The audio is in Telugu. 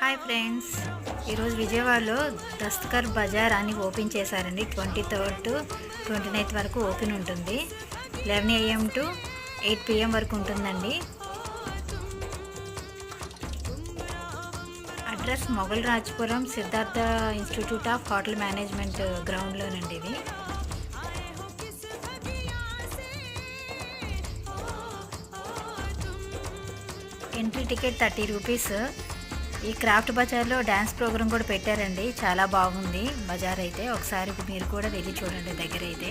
హాయ్ ఫ్రెండ్స్, ఈరోజు విజయవాడలో దస్తకర్ బజార్ అని ఓపెన్ చేశారండి. 23rd to 29th వరకు ఓపెన్ ఉంటుంది. 11 AM to 8 PM వరకు ఉంటుందండి. Address Moghal Rajpuram Siddhartha institute of hotel management గ్రౌండ్లోనండి ఇది. Entry ticket 30 rupees. ఈ క్రాఫ్ట్ బజార్లో డ్యాన్స్ ప్రోగ్రామ్ కూడా పెట్టారండి. చాలా బాగుంది బజార్ అయితే. ఒకసారి మీరు కూడా వెళ్ళి చూడండి దగ్గర అయితే.